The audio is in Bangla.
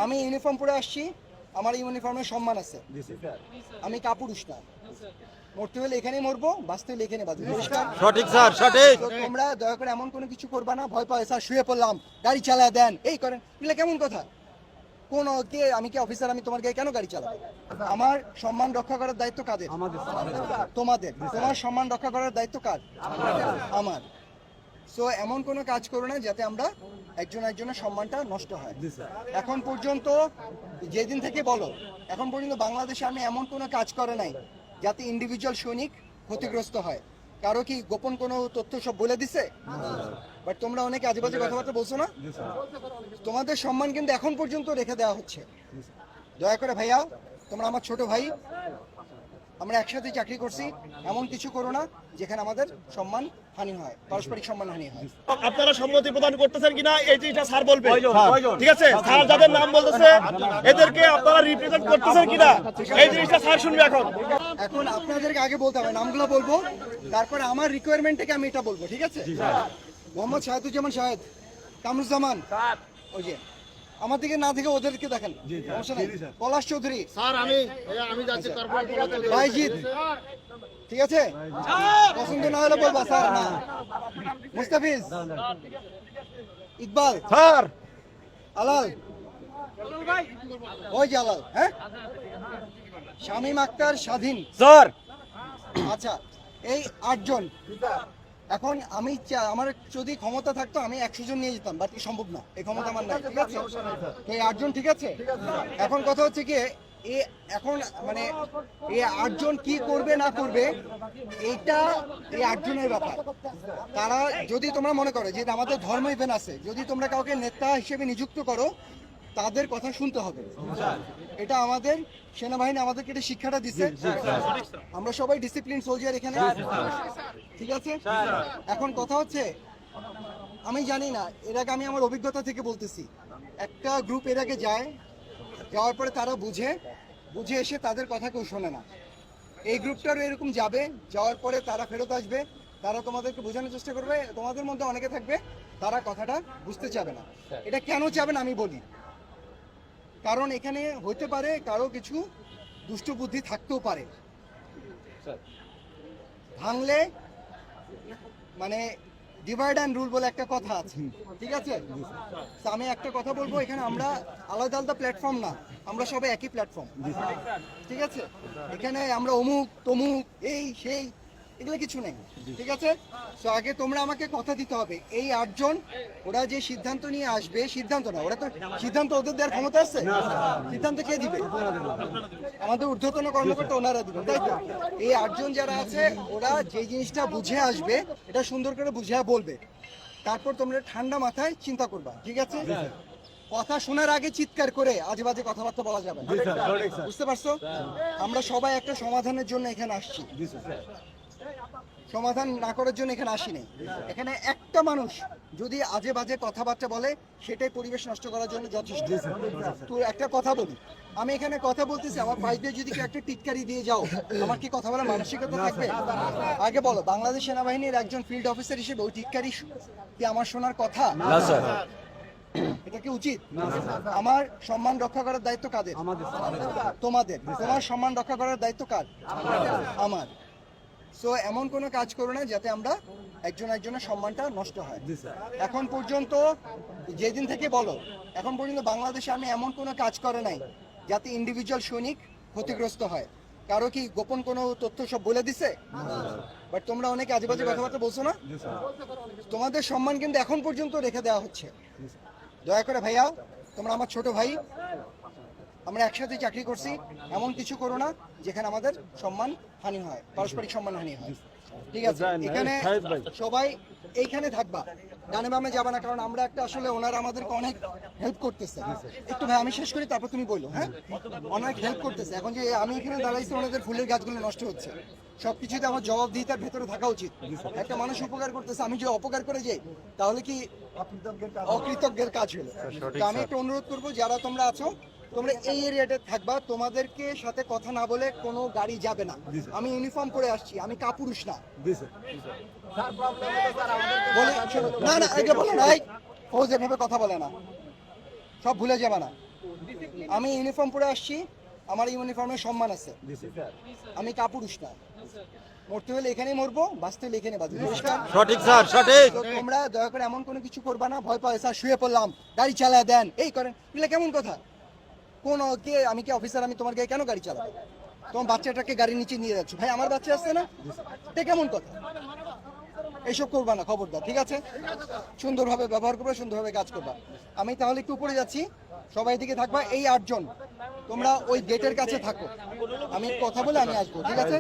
আমি ইউনিফর্ম পরে আসছি, আমার ইউনিফর্মের সম্মান আছে। আমি কাপুরুষ না, মরতে হলে এখানেই মরবো, বাঁচতে হলে এখানে বাঁচবো। সঠিক স্যার, সঠিক। তোমরা দয়া করে এমন কোনো কিছু করবা না, ভয় পায় স্যার শুয়ে পড়লাম, গাড়ি চালায় দেন, এই করেন, এগুলো কেমন কথা? কোন কে, আমি কি অফিসার? আমি তোমার গায়ে কেন গাড়ি চালাবো? আমার সম্মান রক্ষা করার দায়িত্ব কাদের? তোমাদের। তোমার সম্মান রক্ষা করার দায়িত্ব কার? আমার। সো এমন কোনো কাজ করো না যাতে আমরা একজন একজনের সম্মানটা নষ্ট হয়। এখন পর্যন্ত যেদিন থেকে বলো, এখন পর্যন্ত বাংলাদেশে আমি এমন কোনো কাজ করে নাই যাতে ইন্ডিভিজুয়াল সৈনিক ক্ষতিগ্রস্ত হয়। কারো কি গোপন কোনো তথ্য সব বলে দিছে? বাট তোমরা অনেকে আজেবাজে কথাবার্তা বলছো না। তোমাদের সম্মান কিন্তু এখন পর্যন্ত রেখে দেওয়া হচ্ছে। দয়া করে ভাইয়া, তোমরা আমার ছোট ভাই, আমরা একসাথে চাকরি করছি, এমন কিছু করো না যেখানে আমাদের সম্মান হানি হয়, পারস্পরিক সম্মান হানি হয়। আপনারা সম্মতি প্রদান করতেছেন কিনা এই জিনিসটা স্যার বলবে, ঠিক আছে? স্যার যাদের নাম বলতেছে এদেরকে আপনারা রিপ্রেজেন্ট করতেছেন কিনা এই জিনিসটা স্যার শুনবে। এখন আপনাদেরকে আগে বলতে হবে, নামগুলো বলবো, তারপরে আমার রিকোয়ারমেন্ট থেকে আমি এটা বলবো, ঠিক আছে? মোহাম্মদ শাহেদুজ্জামান শাহেদ, কামরুজ্জামান, ওই যে আমার দিকে না থেকে ওদেরকে দেখেন, পলাশ চৌধুরী, স্যার আমি যাচ্ছি, তারপর বাইজিদ, ঠিক আছে? পছন্দ না হলে বলবা স্যার না। মুস্তাফিজ, ইকবাল স্যার, আলাল, ওই যে আলাল, হ্যাঁ, শামীম আক্তার, স্বাধীন স্যার। আচ্ছা, এই 8 জন। এখন আমি আমার যদি ক্ষমতা থাকতো আমি 100 জন নিয়ে যেতাম, বাট কি সম্ভব না, এই ক্ষমতা আমার নাই, ঠিক আছে? তো এই 8 জন, ঠিক আছে? এখন কথা হচ্ছে কি, এখন মানে এই 8 জন কি করবে না করবে এইটা এই 8 জনের ব্যাপার। তারা যদি তোমরা মনে করো যে আমাদের ধর্ম ইভেন্ট আছে, যদি তোমরা কাউকে নেতা হিসেবে নিযুক্ত করো, তাদের কথা শুনতে হবে। এটা আমাদের সেনাবাহিনী আমাদেরকে এটা শিক্ষাটা দিচ্ছে। আমরা সবাই ডিসিপ্লিন সোলজার এখানে, ঠিক আছে? এখন কথা হচ্ছে, আমি জানি না, এর আগে আমি আমার অভিজ্ঞতা থেকে বলতেছি, একটা গ্রুপ এর আগে যায়, যাওয়ার পরে তারা বুঝে এসে তাদের কথা কেউ শোনে না। এই গ্রুপটারও এরকম যাবে, যাওয়ার পরে তারা ফেরত আসবে, তারা তোমাদেরকে বোঝানোর চেষ্টা করবে, তোমাদের মধ্যে অনেকে থাকবে তারা কথাটা বুঝতে চাবে না। এটা কেন চাবে না আমি বলি, কারণ এখানে হইতে পারে কারো কিছু দুষ্ট বুদ্ধি থাকতেও পারে। ভাঙলে মানে ডিভাইড অ্যান্ড রুল বলে একটা কথা আছে, ঠিক আছে? তো আমি একটা কথা বলবো, এখানে আমরা আলাদা আলাদা প্ল্যাটফর্ম না, আমরা সবাই একই প্ল্যাটফর্ম, ঠিক আছে? এখানে আমরা অমুক তমুক এই সেই এগুলো কিছু নেই, ঠিক আছে? তো আগে তোমরা আমাকে কথা দিতে হবে, এই 8 জন ওরা যে সিদ্ধান্ত নিয়ে আসবে, সিদ্ধান্ত না, ওরা তো সিদ্ধান্ত ওদের দেওয়ার ক্ষমতা আছে? সিদ্ধান্ত কে দিবে? আমাদের ঊর্ধ্বতন কর্মকর্তা, ওনারা দিবেন, তাই তো? এই 8 জন যারা আছে, ওরা যে জিনিসটা বুঝে আসবে, এটা সুন্দর করে বুঝে বলবে, তারপর তোমরা ঠান্ডা মাথায় চিন্তা করবা, ঠিক আছে? কথা শোনার আগে চিৎকার করে আজে বাজে কথাবার্তা বলা যাবে না, বুঝতে পারছো? আমরা সবাই একটা সমাধানের জন্য এখানে আসছি, সমাধান না করার জন্য এখানে আসিনি। এখানে একটা মানুষ যদি আজে বাজে কথাবার্তা বলে, সেটাই পরিবেশ নষ্ট করার জন্য যথেষ্ট। তো একটা কথা বলি, আমি এখানে কথা বলতেছি, আমার পাশ দিয়ে যদি কেউ একটা টিটকারি দিয়ে যাও, আমার কি কথা বলার মানসিকতা থাকবে? আগে বলো, বাংলাদেশ সেনাবাহিনীর একজন ফিল্ড অফিসার হিসেবে ওই টিটকারি কি আমার শোনার কথা? এটা কি উচিত? আমার সম্মান রক্ষা করার দায়িত্ব কাদের? তোমাদের। তোমার সম্মান রক্ষা করার দায়িত্ব কার? আমার। সো এমন কোনো কাজ করো না যাতে আমরা একজন একজনের সম্মানটা নষ্ট হয়। এখন পর্যন্ত যেদিন থেকে বলো, এখন পর্যন্ত বাংলাদেশে আমি এমন কোনো কাজ করে নাই যাতে ইন্ডিভিজুয়াল সৈনিক ক্ষতিগ্রস্ত হয়। কারো কি গোপন কোনো তথ্য সব বলে দিছে? বাট তোমরা অনেকে আজেবাজে কথাবার্তা বলছো না। তোমাদের সম্মান কিন্তু এখন পর্যন্ত রেখে দেওয়া হচ্ছে। দয়া করে ভাইয়া, তোমরা আমার ছোট ভাই, আমরা একসাথে চাকরি করছি, এমন কিছু করো না যেখানে আমাদের সম্মান হানি হয়, পারস্পরিক সম্মান হানি হয়, ঠিক আছে? এখানে সবাই এইখানে থাকবা, ডানে বামে যাবে না, কারণ আমরা একটা আসলে ওনারা আমাদেরকে অনেক হেল্প করতেছে। একটু ভাই আমি শেষ করি, তারপর তুমি বলো। হ্যাঁ, অনেক হেল্প করতেছে। এখন যে আমি এখানে দাঁড়াইছি, ওনাদের ফুলের গাছগুলো নষ্ট হচ্ছে, সবকিছুতে আমার জবাবদিহিতার ভেতরে থাকা উচিত। একটা মানুষ উপকার করতেছে, আমি যে অপকার করে যাই, তাহলে কি অকৃতজ্ঞের কাজ হলো? তো আমি একটু অনুরোধ করবো, যারা তোমরা আছো, তোমরা এই এরিয়াতে থাকবা, তোমাদেরকে সাথে কথা না বলে কোনো গাড়ি যাবে না। আমি ইউনিফর্ম পরে আসছি, আমি কাপুরুষ না। না না, আগে বলো না, ও যেভাবে কথা বলে না, সব ভুলে যাবে না। আমি ইউনিফর্ম পরে আসছি, আমার ইউনিফর্মের সম্মান আছে, আমি কাপুরুষ না। মরতে হলে এখানেই মরবো, বাঁচতে হলে এখানে বাঁচবো। পরিষ্কার? সঠিক স্যার, সঠিক। তো তোমরা দয়া করে এমন কোনো কিছু করবা না, ভয় পায় স্যার শুয়ে পড়লাম, গাড়ি চালায় দেন, এই করেন, এগুলো কেমন কথা? কোন কে, আমি কি অফিসার, আমি তোমার গায়ে কেন গাড়ি চালাবো? তোমার বাচ্চাটাকে গাড়ির নিচে নিয়ে যাচ্ছ, ভাই আমার বাচ্চা আসছে না, এটা কেমন কথা? এইসব করবা না, খবরদার, ঠিক আছে? সুন্দরভাবে ব্যবহার করবা, সুন্দরভাবে কাজ করবা। আমি তাহলে একটু উপরে যাচ্ছি, সবাই দিকে থাকবা। এই 8 জন তোমরা ওই গেটের কাছে থাকো, আমি কথা বলে আমি আসবো, ঠিক আছে?